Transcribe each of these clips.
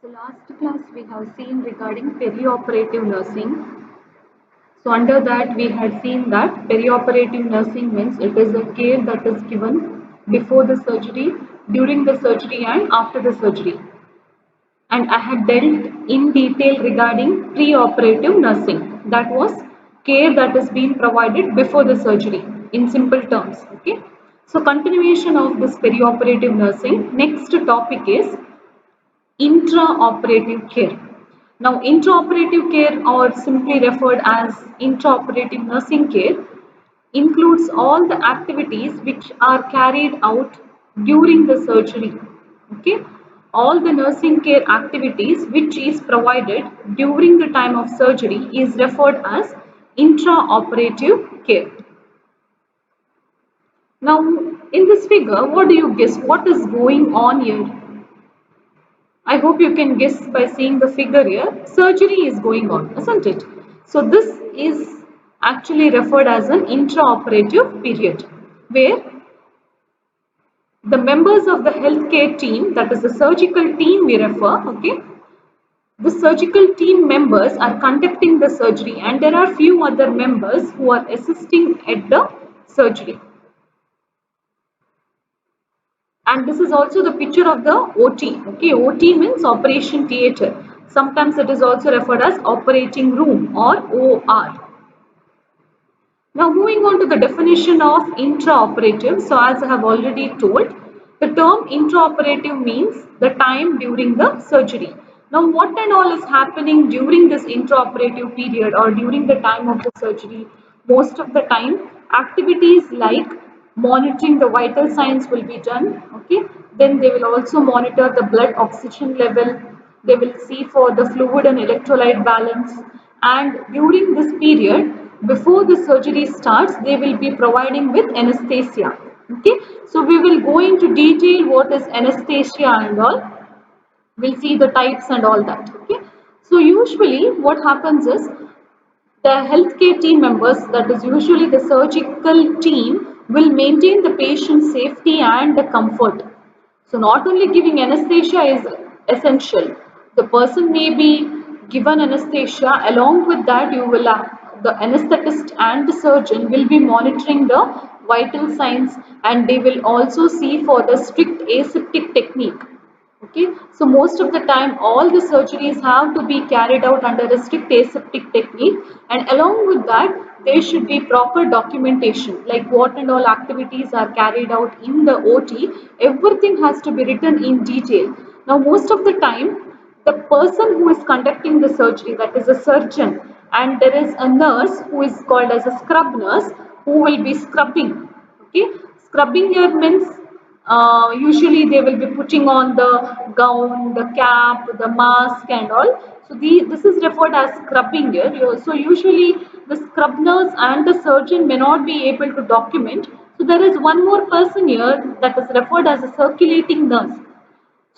So last class we have seen regarding perioperative nursing. So under that we had seen that perioperative nursing means it is a care that is given before the surgery, during the surgery and after the surgery. And I had dealt in detail regarding preoperative nursing. That was care that is being provided before the surgery in simple terms. Okay. So continuation of this perioperative nursing. Next topic is intraoperative care. Now, intraoperative care, or simply referred as intraoperative nursing care, includes all the activities which are carried out during the surgery. Okay, all the nursing care activities which is provided during the time of surgery is referred as intraoperative care. Now, in this figure, what do you guess? What is going on here? I hope you can guess by seeing the figure here. Surgery is going on, isn't it? So this is actually referred as an intraoperative period, where the members of the healthcare team, that is the surgical team we refer, okay, the surgical team members are conducting the surgery, and there are few other members who are assisting at the surgery. And this is also the picture of the OT. Okay, OT means operation theatre. Sometimes it is also referred as operating room or OR. Now moving on to the definition of intraoperative. So as I have already told, the term intraoperative means the time during the surgery. Now what and all is happening during this intraoperative period or during the time of the surgery? Most of the time activities like monitoring the vital signs will be done. Okay, then they will also monitor the blood oxygen level. They will see for the fluid and electrolyte balance, and during this period before the surgery starts they will be providing with anesthesia. Okay, so we will go into detail what is anesthesia and all. We'll see the types and all that. Okay, so usually what happens is the healthcare team members, that is usually the surgical team, will maintain the patient's safety and the comfort. So not only giving anesthesia is essential, the person may be given anesthesia. Along with that, you will the anesthetist and the surgeon will be monitoring the vital signs, and they will also see for the strict aseptic technique. Okay, so most of the time all the surgeries have to be carried out under a strict aseptic technique, and along with that there should be proper documentation like what and all activities are carried out in the OT. Everything has to be written in detail. Now most of the time the person who is conducting the surgery, that is a surgeon, and there is a nurse who is called as a scrub nurse who will be scrubbing. Okay, scrubbing here means usually they will be putting on the gown, the cap, the mask and all. So this is referred as scrubbing here. So usually the scrub nurse and the surgeon may not be able to document. So there is one more person here that is referred as a circulating nurse.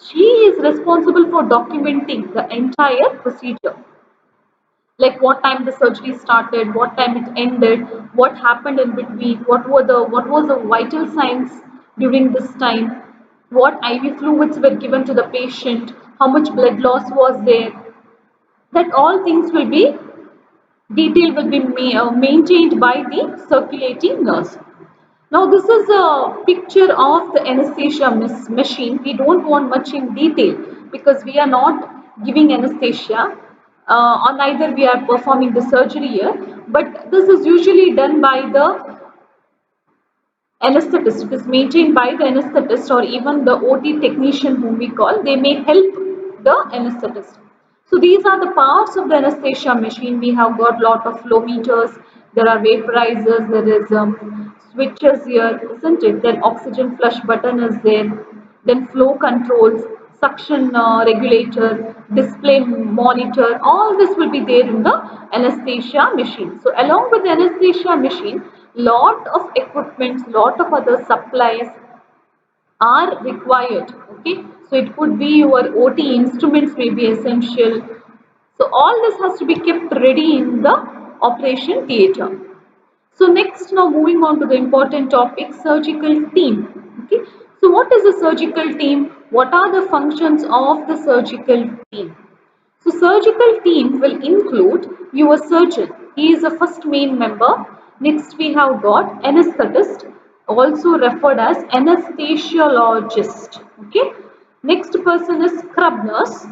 She is responsible for documenting the entire procedure, like what time the surgery started, what time it ended, what happened in between, what was the vital signs during this time, what IV fluids were given to the patient, how much blood loss was there. That all things will be detail will be maintained by the circulating nurse. Now this is a picture of the anesthesia machine. We don't want much in detail because we are not giving anesthesia, or neither we are performing the surgery here. But this is usually done by the anesthetist. It is maintained by the anesthetist or even the OT technician whom we call. They may help the anesthetist. So these are the parts of the anesthesia machine. We have got lot of flow meters. There are vaporizers. There is switches here, isn't it? Then oxygen flush button is there. Then flow controls, suction regulator, display monitor. All this will be there in the anesthesia machine. So along with the anesthesia machine, lot of equipments, lot of other supplies are required. Okay, so it could be your OT instruments may be essential. So all this has to be kept ready in the operation theatre. So next, now moving on to the important topic, surgical team. Okay, So what is the surgical team? What are the functions of the surgical team? So surgical team will include your surgeon. He is the first main member. Next we have got anesthetist, also referred as anesthesiologist. Okay. Next person is scrub nurse.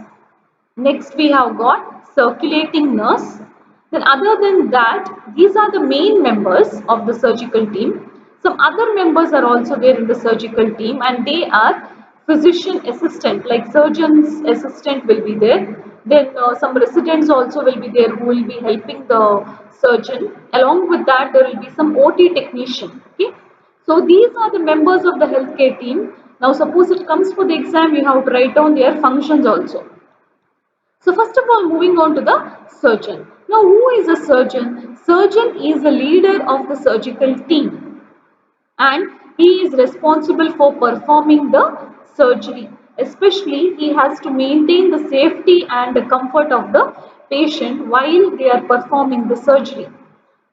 Next we have got circulating nurse. Then other than that, these are the main members of the surgical team. Some other members are also there in the surgical team, and they are physician assistant, like surgeon's assistant will be there. Then some residents also will be there who will be helping the surgeon. Along with that, there will be some OT technician. Okay. So these are the members of the healthcare team. Now suppose it comes for the exam, you have to write down their functions also. So first of all, moving on to the surgeon. Now, who is a surgeon? Surgeon is the leader of the surgical team, and he is responsible for performing the surgery. Especially, he has to maintain the safety and the comfort of the patient while they are performing the surgery.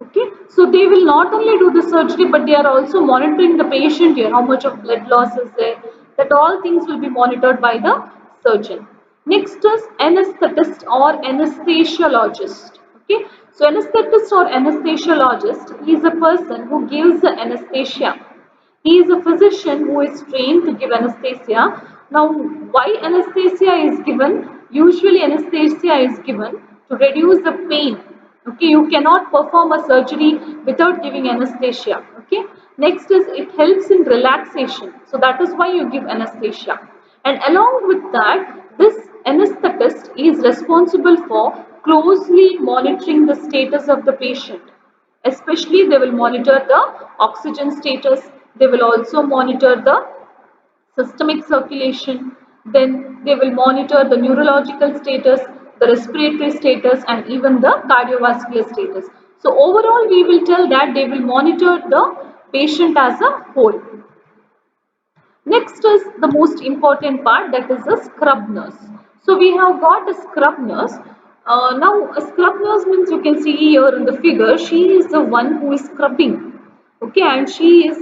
Okay, so they will not only do the surgery, but they are also monitoring the patient here, how much of blood loss is there, that all things will be monitored by the surgeon. Next is anesthetist or anesthesiologist. Okay, so anesthetist or anesthesiologist is a person who gives the anesthesia. He is a physician who is trained to give anesthesia. Now, why anesthesia is given? Usually, anesthesia is given to reduce the pain. Okay, you cannot perform a surgery without giving anesthesia. Okay, next is it helps in relaxation. So, that is why you give anesthesia. And along with that, this anesthetist is responsible for closely monitoring the status of the patient. Especially, they will monitor the oxygen status, they will also monitor the systemic circulation, then they will monitor the neurological status, the respiratory status, and even the cardiovascular status. So, overall, we will tell that they will monitor the patient as a whole. Next is the most important part, that is the scrub nurse. So we have got a scrub nurse. Now a scrub nurse means you can see here in the figure, she is the one who is scrubbing. Okay, and she is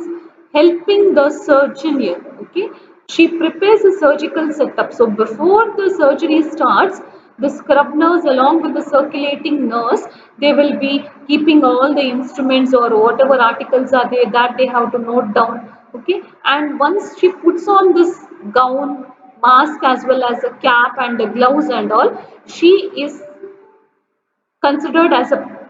helping the surgeon here. Okay, she prepares a surgical setup. So before the surgery starts, the scrub nurse along with the circulating nurse, they will be keeping all the instruments or whatever articles are there that they have to note down. Okay, and once she puts on this gown, mask, as well as a cap and the gloves and all, she is considered as a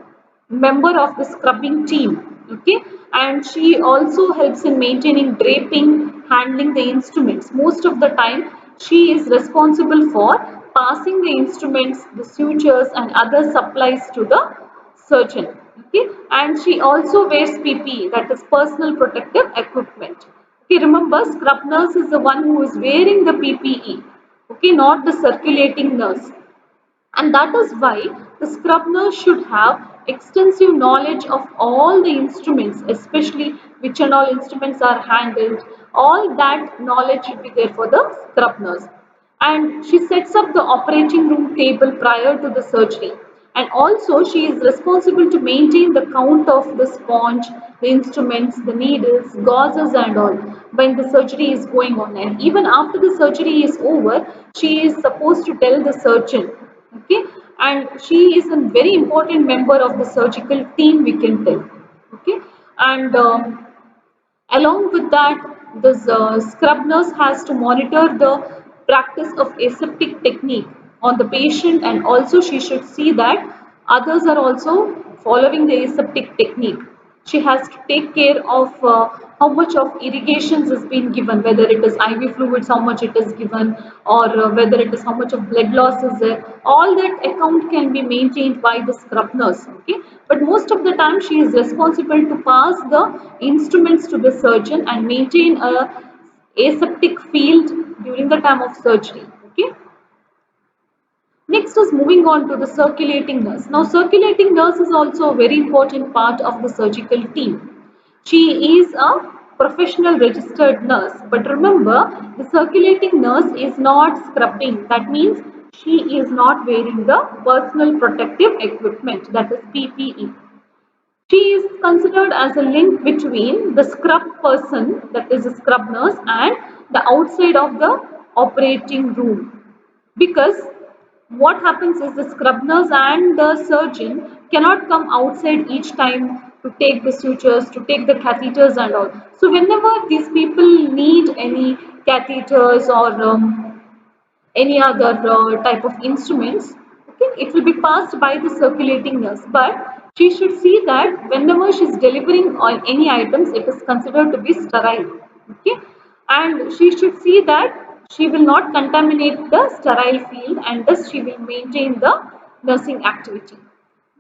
member of the scrubbing team. Okay, and she also helps in maintaining draping, handling the instruments. Most of the time she is responsible for passing the instruments, the sutures and other supplies to the surgeon. Okay, and she also wears PPE, that is personal protective equipment. Okay, remember, scrub nurse is the one who is wearing the PPE. Okay, not the circulating nurse, and that is why the scrub nurse should have extensive knowledge of all the instruments, especially which and all instruments are handled. All that knowledge should be there for the scrub nurse. And she sets up the operating room table prior to the surgery. And also she is responsible to maintain the count of the sponge, the instruments, the needles, gauzes and all when the surgery is going on. And even after the surgery is over, she is supposed to tell the surgeon. Okay, and she is a very important member of the surgical team, we can tell. Okay, and along with that, this scrub nurse has to monitor the practice of aseptic technique on the patient, and also she should see that others are also following the aseptic technique. She has to take care of how much of irrigations is being given, whether it is IV fluids, how much it is given, or whether it is how much of blood loss is there. All that account can be maintained by the scrub nurse. Okay, but most of the time she is responsible to pass the instruments to the surgeon and maintain a aseptic field during the time of surgery. Okay. Next is moving on to the circulating nurse. Now, circulating nurse is also a very important part of the surgical team. She is a professional registered nurse, but remember, the circulating nurse is not scrubbing. That means she is not wearing the personal protective equipment, that is PPE. She is considered as a link between the scrub person, that is a scrub nurse, and the outside of the operating room, because what happens is the scrub nurse and the surgeon cannot come outside each time to take the sutures, to take the catheters and all. So whenever these people need any catheters or any other type of instruments, okay, it will be passed by the circulating nurse. But she should see that whenever she is delivering on any items, it is considered to be sterile. Okay, and she should see that she will not contaminate the sterile field, and thus she will maintain the nursing activity.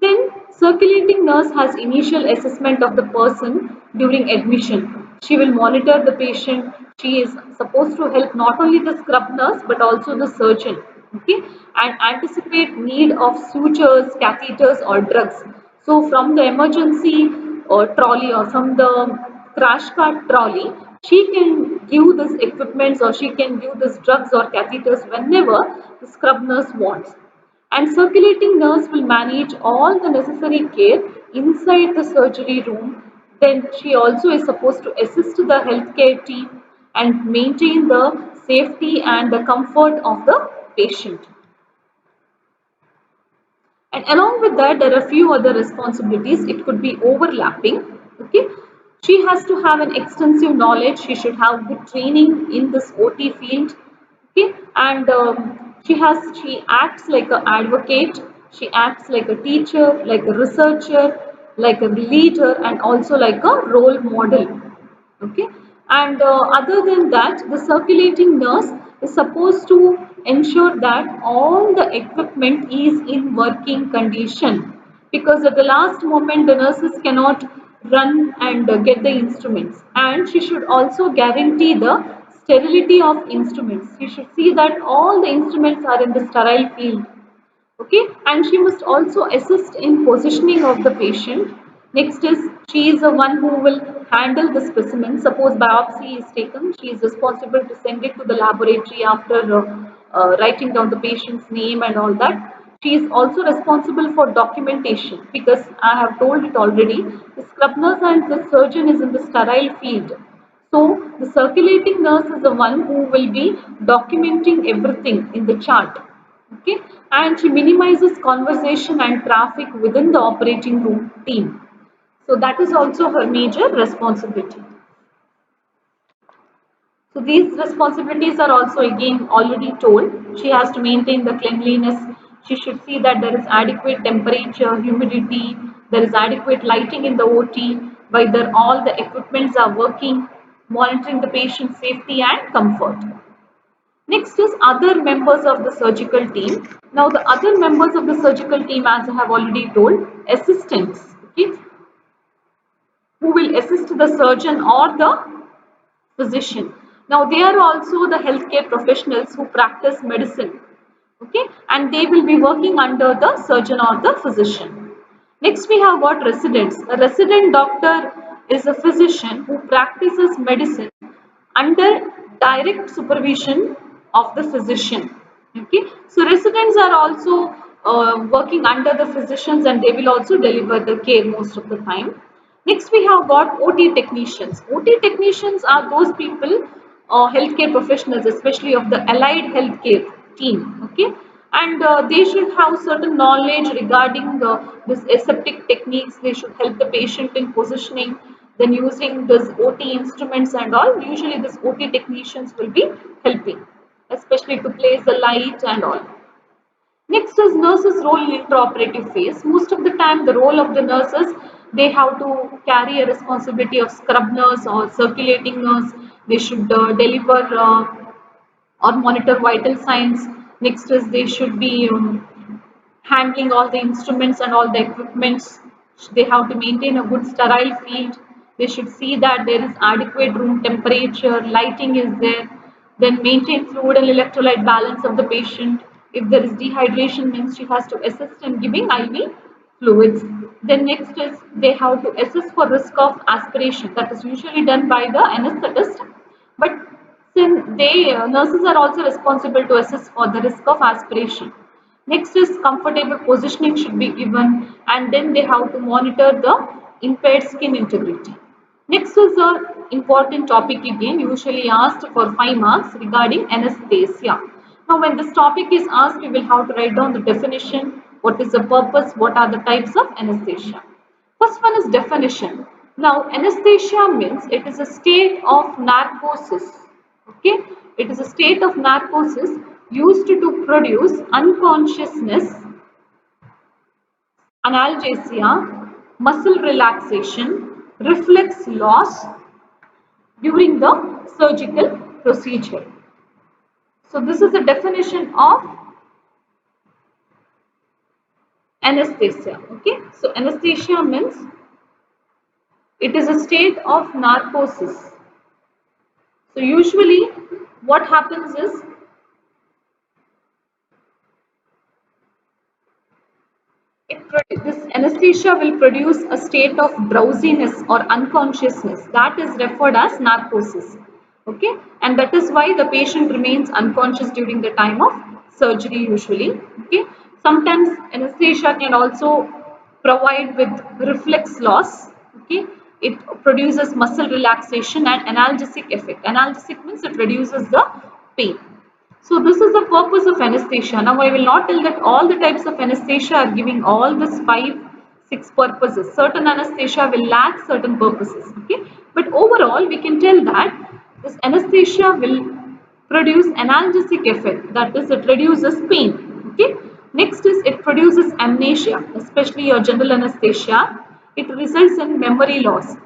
Then, circulating nurse has initial assessment of the person during admission. She will monitor the patient. She is supposed to help not only the scrub nurse but also the surgeon. Okay, and anticipate need of sutures, catheters, or drugs. So, from the emergency or trolley or from the crash cart trolley, she can give this equipments or she can give this drugs or catheters whenever the scrub nurse wants, and circulating nurse will manage all the necessary care inside the surgery room. Then she also is supposed to assist the healthcare team and maintain the safety and the comfort of the patient. And along with that, there are a few other responsibilities. It could be overlapping. Okay, she has to have an extensive knowledge. She should have good training in this OT field. Okay, and she acts like an advocate. She acts like a teacher, like a researcher, like a leader, and also like a role model. Okay, and other than that, the circulating nurse is supposed to ensure that all the equipment is in working condition, because at the last moment the nurses cannot run and get the instruments, and she should also guarantee the sterility of instruments. She should see that all the instruments are in the sterile field. Okay, and she must also assist in positioning of the patient. Next is, she is the one who will handle the specimen. Suppose biopsy is taken, she is responsible to send it to the laboratory after writing down the patient's name and all that. She is also responsible for documentation, because I have told it already, the scrub nurse and the surgeon is in the sterile field. So the circulating nurse is the one who will be documenting everything in the chart. Okay, and she minimizes conversation and traffic within the operating room team. So that is also her major responsibility. So these responsibilities are also again already told. She has to maintain the cleanliness. She should see that there is adequate temperature, humidity, there is adequate lighting in the OT, whether all the equipments are working, monitoring the patient's safety and comfort. Next is other members of the surgical team. Now the other members of the surgical team, as I have already told, assistants, okay, who will assist the surgeon or the physician. Now they are also the healthcare professionals who practice medicine, okay, and they will be working under the surgeon or the physician. Next we have got residents. A resident doctor is a physician who practices medicine under direct supervision of the physician. Okay, so residents are also working under the physicians, and they will also deliver the care most of the time. Next, we have got OT technicians. OT technicians are those people, healthcare professionals, especially of the allied healthcare team. Okay, and they should have certain knowledge regarding this aseptic techniques. They should help the patient in positioning, then using this OT instruments and all. Usually, this OT technicians will be helping, especially to place the light and all. Next is nurses' role in intraoperative phase. Most of the time, the role of the nurses, they have to carry a responsibility of scrub nurse or circulating nurse. They should deliver or monitor vital signs. Next is they should be handling all the instruments and all the equipments. They have to maintain a good sterile field. They should see that there is adequate room temperature, lighting is there. Then maintain fluid and electrolyte balance of the patient. If there is dehydration, means she has to assist in giving IV fluids. Then next is they have to assess for risk of aspiration. That is usually done by the anesthetist. But since they nurses are also responsible to assess for the risk of aspiration. Next is comfortable positioning should be given, and then they have to monitor the impaired skin integrity. Next is a important topic again, usually asked for 5 marks regarding anesthesia. Now when this topic is asked, we will have to write down the definition, what is the purpose, what are the types of anesthesia. First one is definition. Now anesthesia means it is a state of narcosis. Okay, it is a state of narcosis used to produce unconsciousness, analgesia, muscle relaxation, reflex loss during the surgical procedure. So this is the definition of anesthesia. Okay, so anesthesia means it is a state of narcosis. So usually what happens is this anesthesia will produce a state of drowsiness or unconsciousness that is referred as narcosis. Okay, and that is why the patient remains unconscious during the time of surgery usually. Okay, sometimes anesthesia can also provide with reflex loss. Okay, it produces muscle relaxation and analgesic effect. Analgesic means it reduces the pain. So this is the purpose of anesthesia. Now I will not tell that all the types of anesthesia are giving all these 6 purposes. Certain anesthesia will lack certain purposes. Okay, but overall we can tell that this anesthesia will produce analgesic effect. That is, it reduces pain. Okay. Next is it produces amnesia, especially your general anesthesia. It results in memory loss.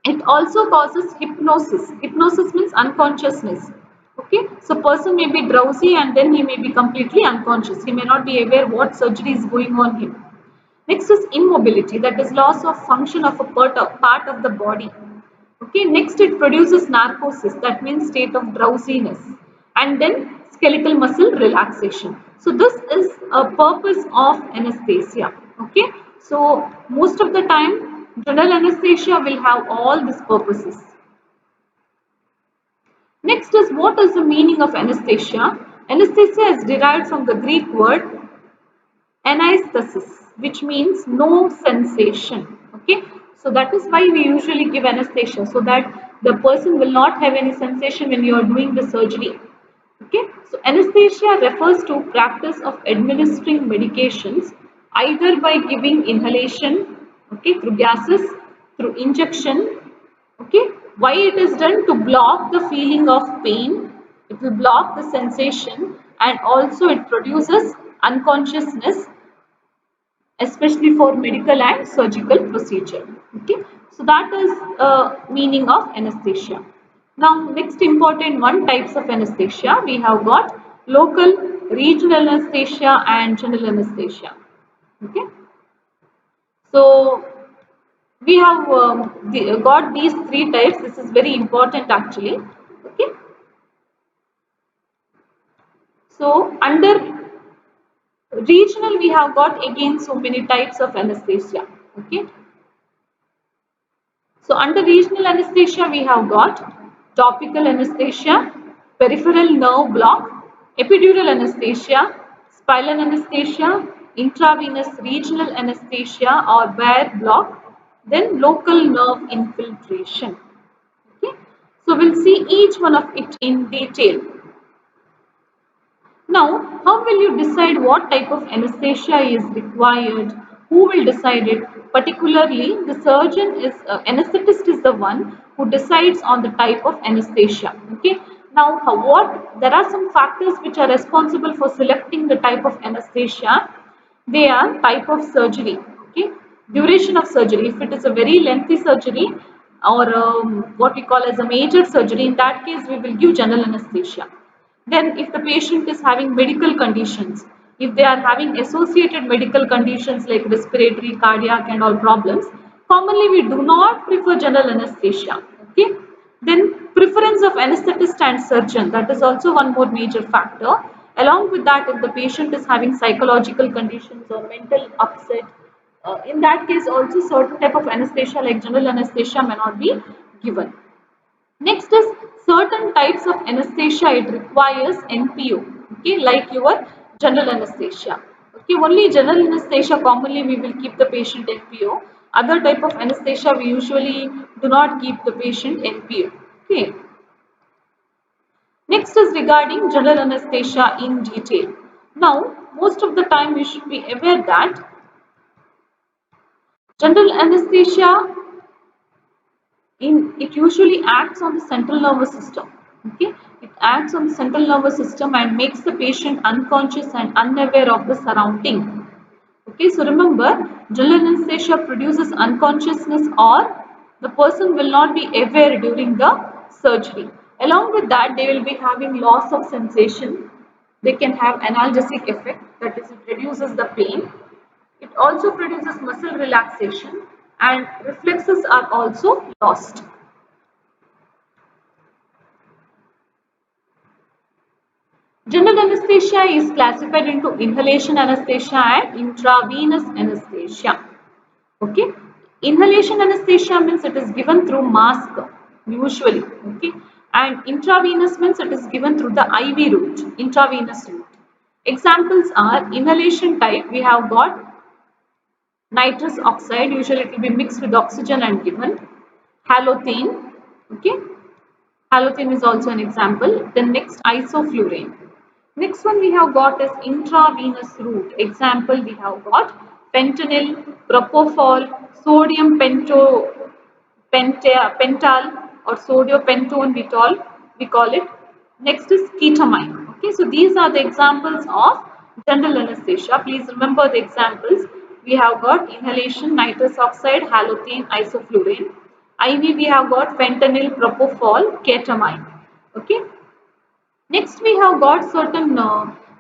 It also causes hypnosis. Hypnosis means unconsciousness. Okay, so person may be drowsy and then he may be completely unconscious. He may not be aware what surgery is going on him. Next is immobility, that is loss of function of a part of the body. Okay, next it produces narcosis, that means state of drowsiness, and then skeletal muscle relaxation. So this is a purpose of anesthesia. Okay, so most of the time general anesthesia will have all these purposes. Next is, what is the meaning of anesthesia? Anesthesia is derived from the Greek word anaesthesis, which means no sensation. Okay, so that is why we usually give anesthesia, so that the person will not have any sensation when you are doing the surgery. Okay, so anesthesia refers to practice of administering medications either by giving inhalation, okay, through gases, through injection. Okay, why it is done? To block the feeling of pain, it will block the sensation, and also it produces unconsciousness, especially for medical and surgical procedure. Okay, so that is meaning of anesthesia. Now next important one, types of anesthesia. We have got local, regional anesthesia and general anesthesia. Okay, so we have got these 3 types. This is very important actually. Okay, so under regional we have got again so many types of anesthesia. Okay, so under regional anesthesia, we have got topical anesthesia, peripheral nerve block, epidural anesthesia, spinal anesthesia, intravenous regional anesthesia or Baer block, then local nerve infiltration. Okay, so we'll see each one of it in detail. Now, how will you decide what type of anesthesia is required? Who will decide it? Particularly, the surgeon is, anesthetist is the one who decides on the type of anesthesia. Okay. Now, there are some factors which are responsible for selecting the type of anesthesia. They are type of surgery. Okay. Duration of surgery. If it is a very lengthy surgery or what we call as a major surgery, in that case we will give general anesthesia. Then if the patient is having medical conditions, if they are having associated medical conditions like respiratory, cardiac and all problems, commonly we do not prefer general anesthesia. Okay. Then preference of anesthetist and surgeon, that is also one more major factor. Along with that, if the patient is having psychological conditions or mental upset, in that case also certain type of anesthesia like general anesthesia may not be given. Next is certain types of anesthesia, it requires NPO, okay, like your general anesthesia. Okay, only general anesthesia commonly we will keep the patient NPO. Other type of anesthesia we usually do not keep the patient NPA. Okay. Next is regarding general anesthesia in detail. Now, most of the time you should be aware that general anesthesia it usually acts on the central nervous system. Okay, it acts on the central nervous system and makes the patient unconscious and unaware of the surrounding. Okay, so remember, general anesthesia produces unconsciousness or the person will not be aware during the surgery. Along with that, they will be having loss of sensation. They can have analgesic effect, that is, it reduces the pain. It also produces muscle relaxation and reflexes are also lost. General anesthesia is classified into inhalation anesthesia and intravenous anesthesia. Okay, inhalation anesthesia means it is given through mask usually. Okay, and intravenous means it is given through the IV route, intravenous route. Examples are inhalation type. We have got nitrous oxide, usually it will be mixed with oxygen and given. Halothane, okay, halothane is also an example. Then next isoflurane. Next one we have got is intravenous route. Example we have got fentanyl, propofol, sodium pental or sodiopentone we call it. Next is ketamine. Okay, so these are the examples of general anesthesia. Please remember the examples. We have got inhalation, nitrous oxide, halothane, isoflurane. IV we have got fentanyl, propofol, ketamine. Okay. Next, we have got certain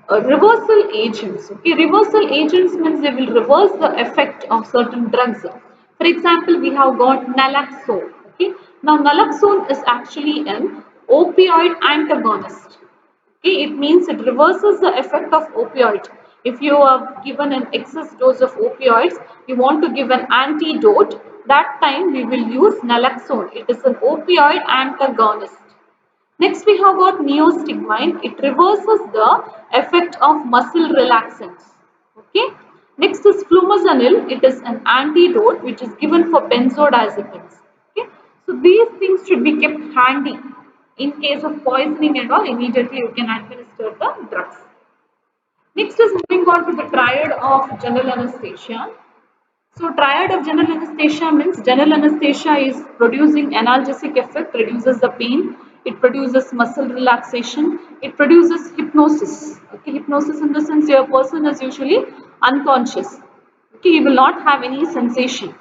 reversal agents. Okay, reversal agents means they will reverse the effect of certain drugs. For example, we have got naloxone. Okay, now naloxone is actually an opioid antagonist. Okay, it means it reverses the effect of opioid. If you are given an excess dose of opioids, you want to give an antidote. That time we will use naloxone. It is an opioid antagonist. Next, we have got neostigmine. It reverses the effect of muscle relaxants. Okay. Next is flumazenil. It is an antidote which is given for benzodiazepines. Okay. So these things should be kept handy. In case of poisoning and all, immediately you can administer the drugs. Next is moving on to the triad of general anesthesia. So triad of general anesthesia means general anesthesia is producing analgesic effect, reduces the pain, it produces muscle relaxation, it produces hypnosis. Okay, hypnosis in the sense your person is usually unconscious. Okay, you will not have any sensation.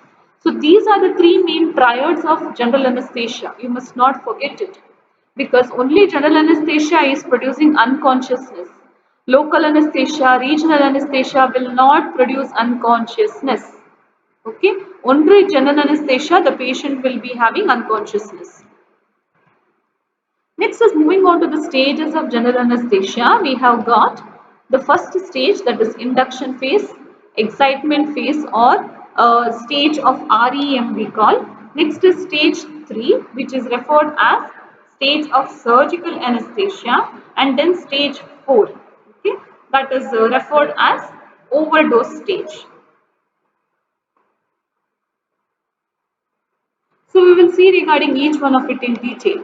So these are the three main triads of general anesthesia. You must not forget it because only general anesthesia is producing unconsciousness. Local anesthesia, regional anesthesia will not produce unconsciousness. Okay, only general anesthesia, the patient will be having unconsciousness. Next is moving on to the stages of general anesthesia. We have got the first stage, that is induction phase, excitement phase or stage of REM we call. Next is stage 3, which is referred as stage of surgical anesthesia, and then stage 4. Okay, that is referred as overdose stage. So we will see regarding each one of it in detail.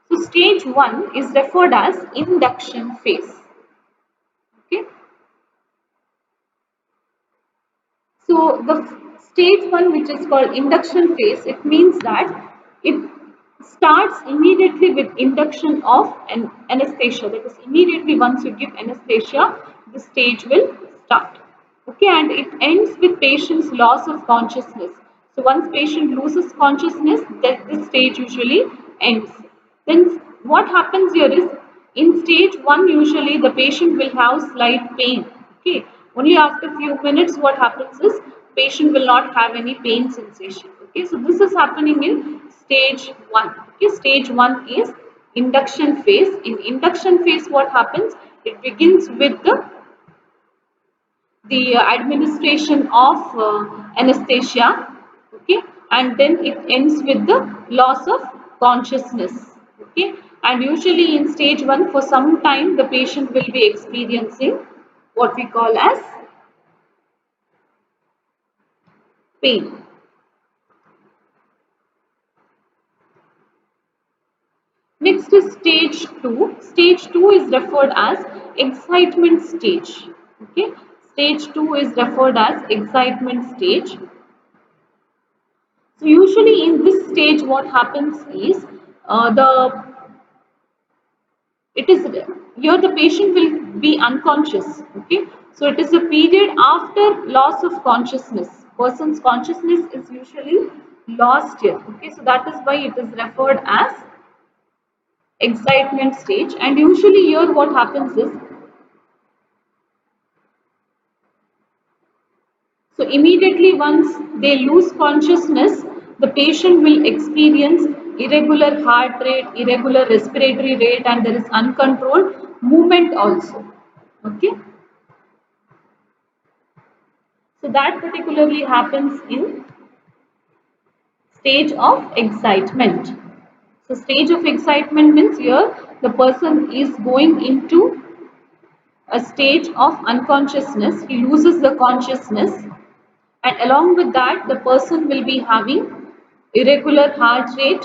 So stage 1 is referred as induction phase. Okay. So the stage 1, which is called induction phase, it means that it starts immediately with induction of an anesthesia. That is, immediately once you give anesthesia, the stage will start. Okay, and it ends with patient's loss of consciousness. So once patient loses consciousness, that this stage usually ends. Then what happens here is, in stage 1 usually the patient will have slight pain. Okay, only after few minutes what happens is patient will not have any pain sensation. Okay, so this is happening in stage 1. Okay, stage 1 is induction phase. In induction phase what happens? It begins with the administration of anesthesia, okay, and then it ends with the loss of consciousness. Okay, and usually in stage 1 for some time the patient will be experiencing what we call as pain. Next is stage 2. Stage 2 is referred as excitement stage. Okay, stage 2 is referred as excitement stage. So usually in this stage, what happens is the it is here the patient will be unconscious. Okay, so it is a period after loss of consciousness. Person's consciousness is usually lost here. Okay, so that is why it is referred as excitement stage. And usually here what happens is, so immediately once they lose consciousness, the patient will experience irregular heart rate, irregular respiratory rate, and there is uncontrolled movement also. Okay, so that particularly happens in stage of excitement. So stage of excitement means here the person is going into a stage of unconsciousness. He loses the consciousness, and along with that the person will be having irregular heart rate,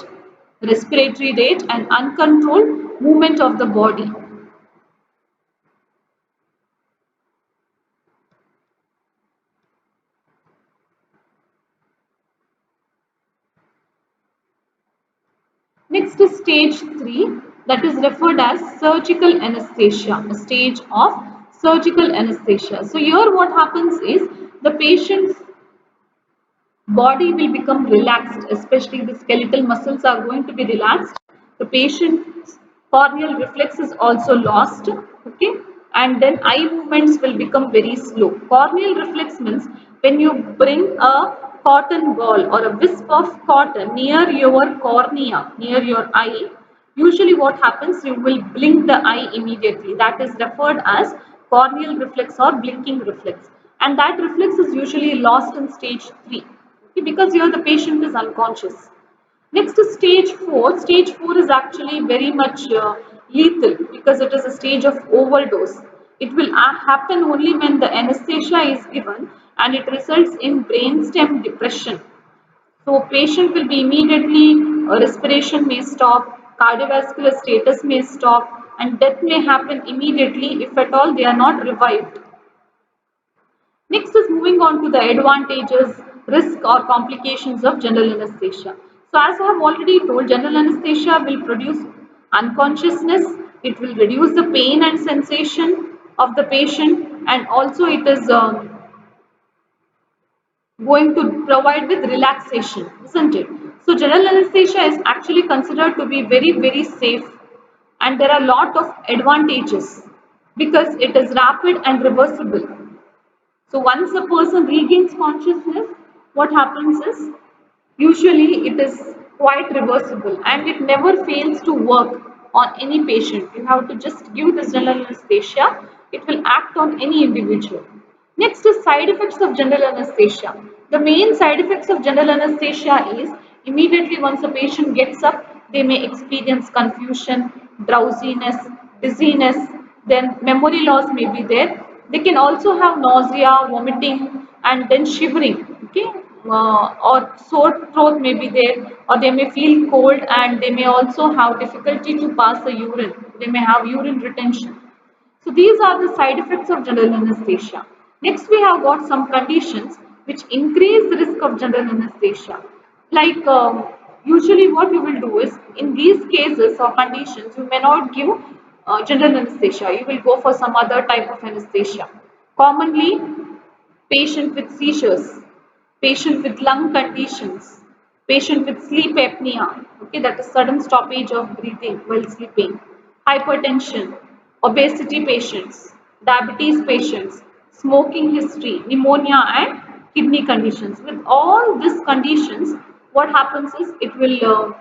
respiratory rate, and uncontrolled movement of the body. Next is stage 3, that is referred as surgical anesthesia, a stage of surgical anesthesia. So here what happens is the patient's body will become relaxed, especially the skeletal muscles are going to be relaxed. The patient's corneal reflex is also lost. Okay, and then eye movements will become very slow. Corneal reflex means when you bring a cotton ball or a wisp of cotton near your cornea, near your eye, usually what happens, you will blink the eye immediately. That is referred as corneal reflex or blinking reflex, and that reflex is usually lost in stage 3. Okay, because here the patient is unconscious. Next is stage 4. Stage 4 is actually very much lethal because it is a stage of overdose. It will happen only when the anesthesia is given and it results in brainstem depression. So patient will be immediately, respiration may stop, cardiovascular status may stop, and death may happen immediately if at all they are not revived. Next is moving on to the advantages, risk or complications of general anesthesia. So as I have already told, general anesthesia will produce unconsciousness, it will reduce the pain and sensation of the patient, and also it is going to provide with relaxation, isn't it? So general anesthesia is actually considered to be very, very safe, and there are a lot of advantages because it is rapid and reversible. So once a person regains consciousness, what happens is usually it is quite reversible and it never fails to work on any patient. You have to just give this general anesthesia, it will act on any individual. Next is side effects of general anesthesia. The main side effects of general anesthesia is immediately once a patient gets up, they may experience confusion, drowsiness, dizziness, then memory loss may be there. They can also have nausea, vomiting, and then shivering. Okay, or sore throat may be there, or they may feel cold, and they may also have difficulty to pass the urine. They may have urine retention. So these are the side effects of general anesthesia. Next, we have got some conditions which increase the risk of general anesthesia. Like usually what you will do is in these cases or conditions, you may not give general anesthesia. You will go for some other type of anesthesia. Commonly, patient with seizures, patient with lung conditions, patient with sleep apnea, okay, that is sudden stoppage of breathing while sleeping, hypertension, obesity patients, diabetes patients, smoking history, pneumonia and kidney conditions. With all these conditions, what happens is it will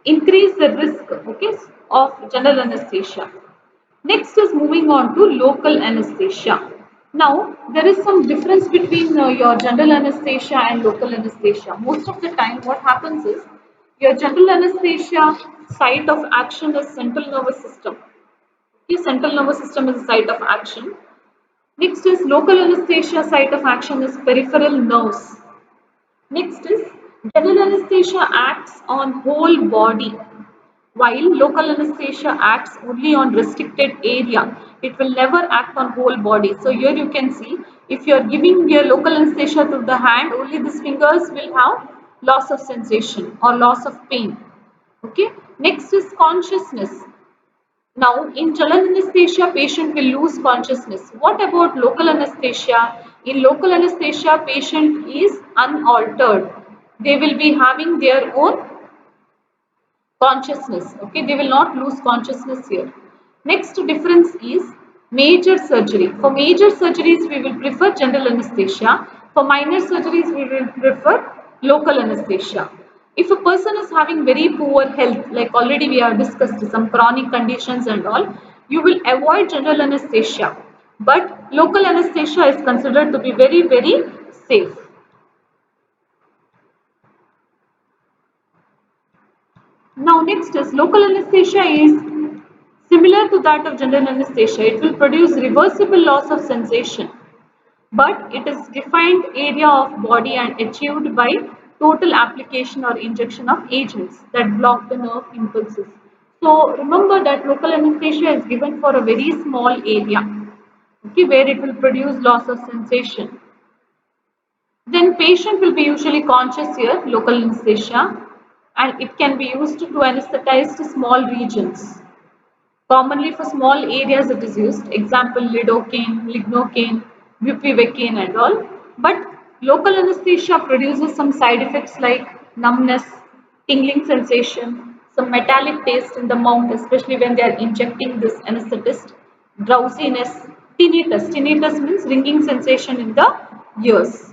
increase the risk, okay, of general anesthesia. Next is moving on to local anesthesia. Now, there is some difference between your general anesthesia and local anesthesia. Most of the time, what happens is your general anesthesia site of action is central nervous system. Your central nervous system is the site of action. Next is local anesthesia site of action is peripheral nerves. Next is General anesthesia acts on whole body, while local anesthesia acts only on restricted area. It will never act on whole body. So here you can see, if you are giving your local anesthesia to the hand, only these fingers will have loss of sensation or loss of pain. Okay. Next is consciousness. Now, in general anesthesia, patient will lose consciousness. What about local anesthesia? In local anesthesia, patient is unaltered. They will be having their own consciousness. Okay, they will not lose consciousness here. Next difference is major surgery. For major surgeries, we will prefer general anesthesia. For minor surgeries, we will prefer local anesthesia. If a person is having very poor health, like already we have discussed, some chronic conditions and all, you will avoid general anesthesia. But local anesthesia is considered to be very, very safe. Now next is local anesthesia is similar to that of general anesthesia. It will produce reversible loss of sensation, but it is defined area of body and achieved by total application or injection of agents that block the nerve impulses. So remember that local anesthesia is given for a very small area, okay, where it will produce loss of sensation. Then patient will be usually conscious here, local anesthesia, and it can be used to anesthetize small regions. Commonly for small areas it is used, example lidocaine, lignocaine, bupivacaine and all. But local anesthesia produces some side effects like numbness, tingling sensation, some metallic taste in the mouth, especially when they are injecting this anesthetist, drowsiness, tinnitus. Tinnitus means ringing sensation in the ears.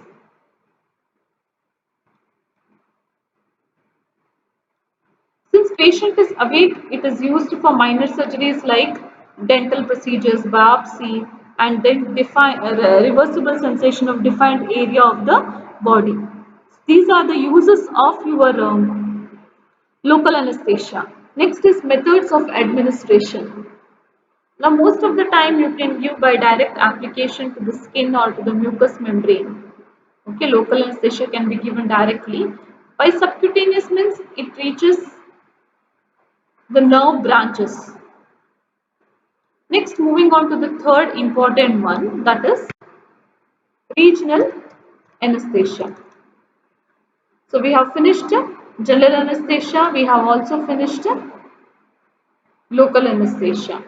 Since patient is awake, it is used for minor surgeries like dental procedures, biopsy, and then reversible sensation of defined area of the body. These are the uses of your local anesthesia. Next is methods of administration. Now, most of the time you can give by direct application to the skin or to the mucous membrane. Okay, local anesthesia can be given directly. By subcutaneous means it reaches the nerve branches. Next, moving on to the third important one, that is regional anesthesia. So we have finished general anesthesia, we have also finished local anesthesia.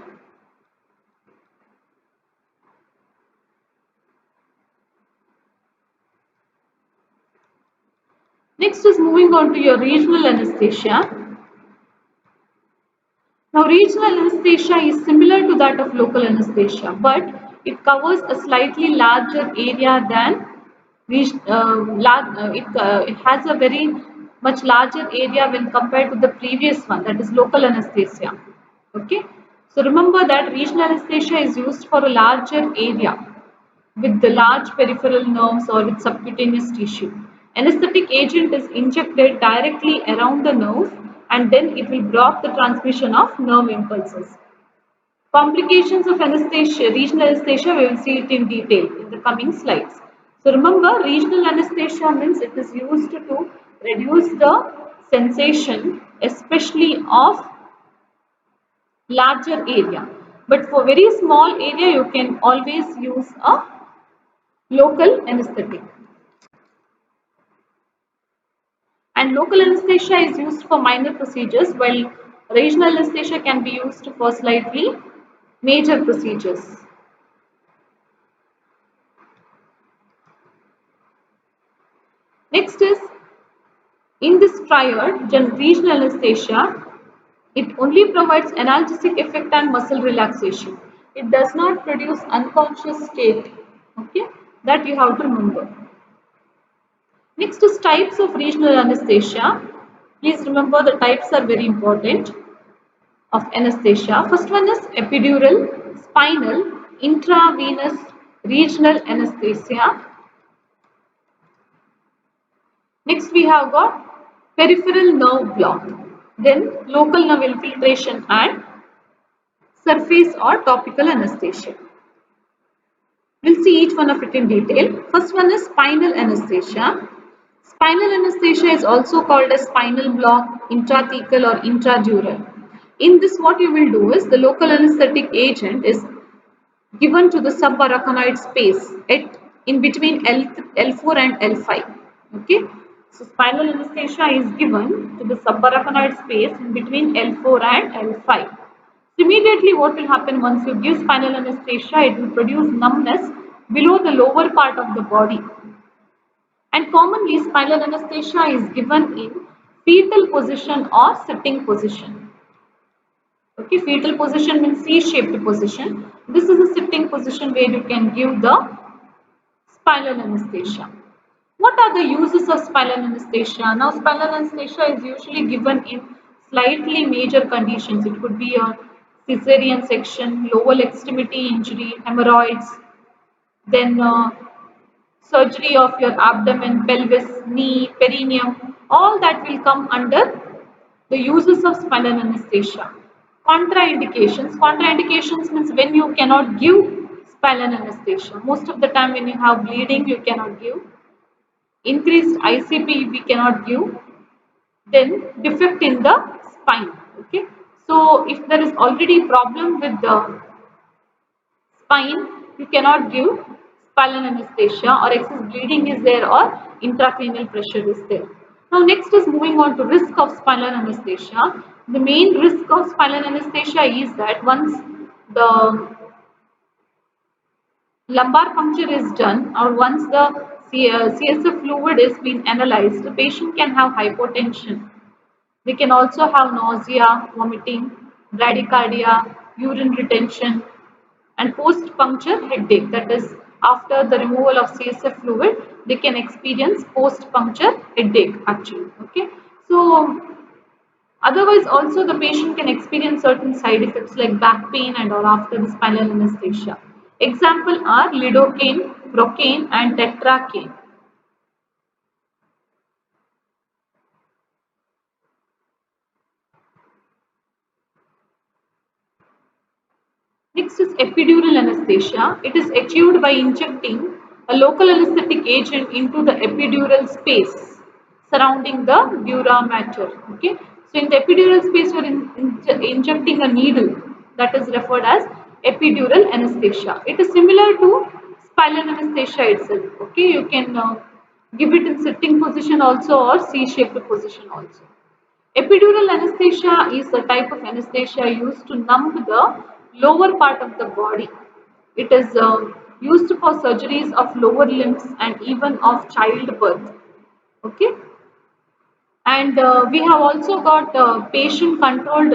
Next is moving on to your regional anesthesia. Now, regional anesthesia is similar to that of local anesthesia, but it covers a slightly larger area than it has a very much larger area when compared to the previous one, that is local anesthesia. Okay, so remember that regional anesthesia is used for a larger area with the large peripheral nerves or with subcutaneous tissue. Anesthetic agent is injected directly around the nerve and then it will block the transmission of nerve impulses. Complications of anesthesia, regional anesthesia, we will see it in detail in the coming slides. So remember, regional anesthesia means it is used to reduce the sensation, especially of larger area. But for very small area, you can always use a local anesthetic. And local anesthesia is used for minor procedures while regional anesthesia can be used for slightly major procedures. Next is, in this triad, regional anesthesia, it only provides analgesic effect and muscle relaxation. It does not produce unconscious state. Okay, that you have to remember. Next is types of regional anesthesia. Please remember the types are very important of anesthesia. First one is epidural, spinal, intravenous, regional anesthesia. Next we have got peripheral nerve block, then local nerve infiltration and surface or topical anesthesia. We'll see each one of it in detail. First one is spinal anesthesia. Spinal anesthesia is also called as spinal block, intrathecal or intradural. In this, what you will do is the local anesthetic agent is given to the subarachnoid space at in between L4 and L5. Okay, so spinal anesthesia is given to the subarachnoid space in between L4 and L5. Immediately, what will happen once you give spinal anesthesia? It will produce numbness below the lower part of the body. And commonly, spinal anesthesia is given in fetal position or sitting position. Okay, fetal position means C-shaped position. This is a sitting position where you can give the spinal anesthesia. What are the uses of spinal anesthesia? Now, spinal anesthesia is usually given in slightly major conditions. It could be a cesarean section, lower extremity injury, hemorrhoids, then surgery of your abdomen, pelvis, knee, perineum, all that will come under the uses of spinal anesthesia. Contraindications. Contraindications means when you cannot give spinal anesthesia. Most of the time when you have bleeding, you cannot give. Increased ICP we cannot give. Then defect in the spine. Okay. So if there is already problem with the spine, you cannot give spinal anesthesia or excess bleeding is there or intracranial pressure is there. Now next is moving on to risk of spinal anesthesia. The main risk of spinal anesthesia is that once the lumbar puncture is done or once the CSF fluid is being analyzed, the patient can have hypotension. They can also have nausea, vomiting, bradycardia, urine retention, and post-puncture headache. That is, after the removal of CSF fluid, they can experience post-puncture headache actually. Okay, so otherwise also the patient can experience certain side effects like back pain and all after the spinal anesthesia. Example are lidocaine, procaine, and tetracaine. Next is epidural anesthesia. It is achieved by injecting a local anesthetic agent into the epidural space surrounding the dura mater. Okay. So in the epidural space, you are injecting a needle that is referred as epidural anesthesia. It is similar to spinal anesthesia itself. Okay. You can give it in sitting position also or C-shaped position also. Epidural anesthesia is a type of anesthesia used to numb the lower part of the body. It is used for surgeries of lower limbs and even of childbirth. Okay, and we have also got patient controlled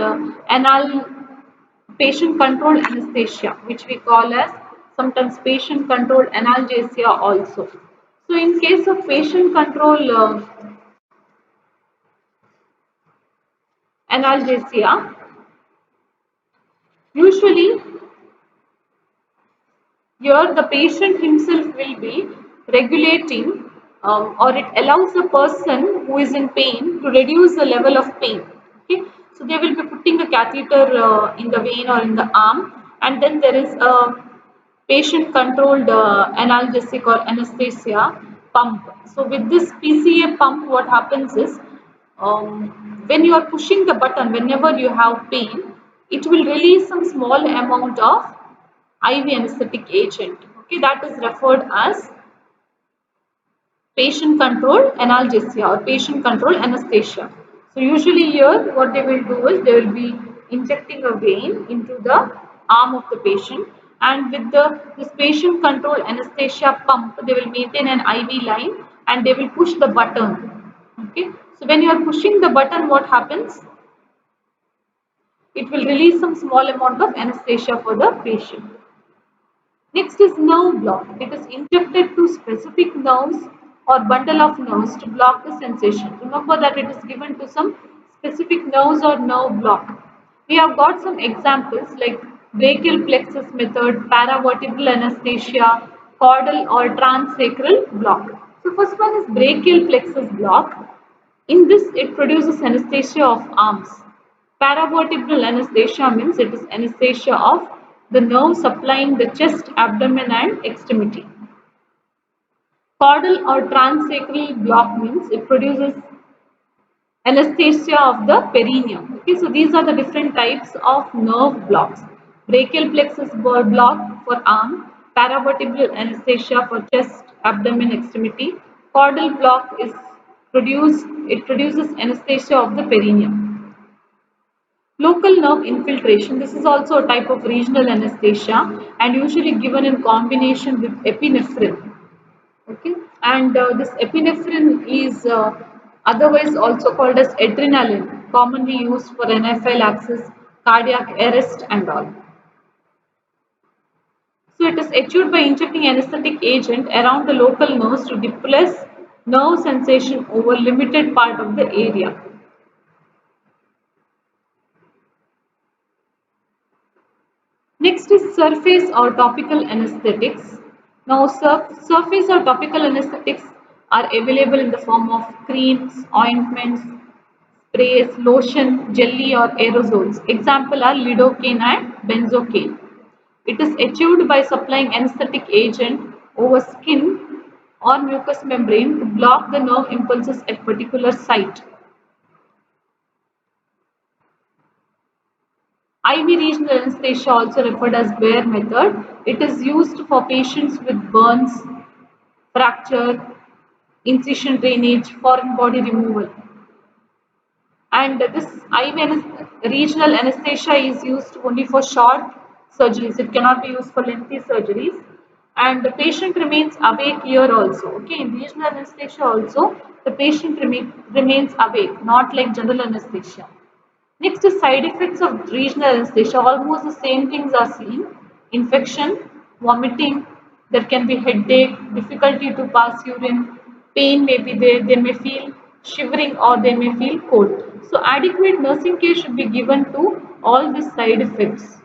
anesthesia, which we call as sometimes patient controlled analgesia also. So, in case of patient control analgesia, usually here, the patient himself will be regulating or it allows the person who is in pain to reduce the level of pain. Okay, so they will be putting a catheter in the vein or in the arm, and then there is a patient controlled analgesic or anesthesia pump. So, with this PCA pump, what happens is when you are pushing the button, whenever you have pain, it will release some small amount of IV anesthetic agent. Okay, that is referred as patient controlled analgesia or patient controlled anesthesia. So usually here what they will do is they will be injecting a vein into the arm of the patient, and with this patient controlled anesthesia pump they will maintain an IV line and they will push the button. Okay, so when you are pushing the button, what happens? It will release some small amount of anesthesia for the patient. Next is nerve block. It is injected to specific nerves or bundle of nerves to block the sensation. Remember that it is given to some specific nerves or nerve block. We have got some examples like brachial plexus method, paravertebral anesthesia, caudal or transsacral block. So first one is brachial plexus block. In this, it produces anesthesia of arms. Paravertebral anesthesia means it is anesthesia of the nerve supplying the chest, abdomen and extremity. Caudal or transsacral block means it produces anesthesia of the perineum. Okay, so these are the different types of nerve blocks. Brachial plexus block for arm, paravertebral anesthesia for chest, abdomen, extremity. Caudal block is it produces anesthesia of the perineum. Local nerve infiltration, this is also a type of regional anesthesia and usually given in combination with epinephrine. Okay, and this epinephrine is otherwise also called as adrenaline, commonly used for anaphylaxis, cardiac arrest, and all. So it is achieved by injecting anesthetic agent around the local nerves to depress nerve sensation over limited part of the area. Next is surface or topical anesthetics. Now, surface or topical anesthetics are available in the form of creams, ointments, sprays, lotion, jelly or aerosols. Example are lidocaine and benzocaine. It is achieved by supplying anesthetic agent over skin or mucous membrane to block the nerve impulses at particular site. IV regional anesthesia, also referred as Bayer method, it is used for patients with burns, fracture, incision drainage, foreign body removal. And this regional anesthesia is used only for short surgeries. It cannot be used for lengthy surgeries. And the patient remains awake here also. Okay, in regional anesthesia also, the patient remains awake, not like general anesthesia. Next is side effects of regional anesthesia. Almost the same things are seen. Infection, vomiting, there can be headache, difficulty to pass urine, pain may be there, they may feel shivering or they may feel cold. So adequate nursing care should be given to all these side effects.